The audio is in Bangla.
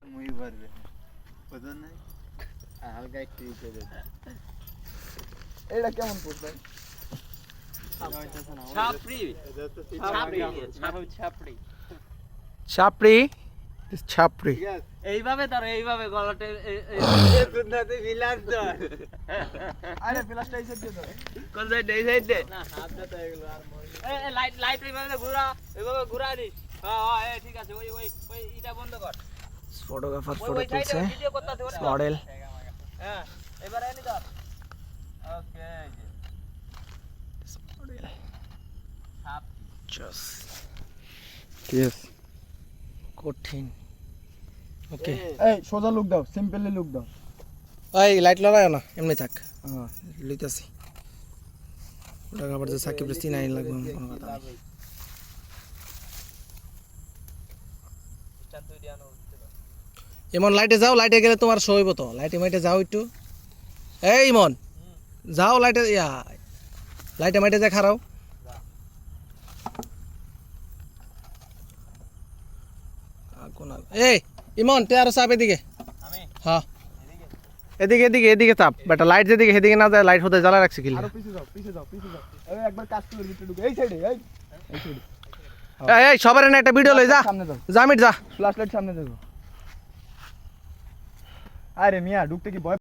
মুই পারবে বুঝছেন না হালকা একটু দিতে দে এটা কেমন পোস্ট ভাই? ছাপড়ি ছাপড়ি ছাপড়ি এইভাবে ধরো, এইভাবে গলাটা সুন্দরতে বিলাস ধর আরে ফ্ল্যাশটা এই সাইড দিয়ে দাও। কোন সাইড, এই সাইড দে। না হাতটা তো এগুলো আর লাইট লাইট এইভাবে ঘুরা, এইভাবে ঘুরা দিস। হ্যাঁ হ্যাঁ ঠিক আছে, ওই ওই ওই এটা বন্ধ কর। ফটোগ্রাফার ওই ফটো ওই সাইডে তুলছে ভিডিও করতে আছে মডেল হ্যাঁ এবারে এনে ধর। ওকে ছাপ জস ইয়েস কঠিন ওকে এই সোজা লুক দাও সিম্পলি লুক দাও এই লাইট লাগায় না এমনি থাক হ্যাঁ লইতাছি ফটোগ্রাফার যে সাকিব রে চিনাই লাগবে কোনো কথা নাই। স্ট্যান্ড তুই দিয়ানো ইমন লাইটে যাও, লাইটে গেলে তোমার শো হইব তো, লাইটে মাইটে যাও একটু। এই ইমন যাও লাইটে, ইয়া লাইটে মাইটে যা খারাও। এই ইমন তুই আরো চাপ এদিকে। আমি হ্যাঁ এদিকে এদিকে এদিকে চাপ বেটা, লাইট যেদিকে সেদিকে না যায়, লাইট হতে জ্বালা রাখছি কি আরো পিছে যাও পিছে যাও পিছে যাও এই একবার কাজ করে ভিতরে ঢুকে এই সাইডে এই সাইডে এই এই সবার এনে একটা ভিডিও লই যা, সামনে যাও জামিট যা। ফ্ল্যাশ লাইট সামনে দেখো আরে মিয়া ঢুকতে কি ভয়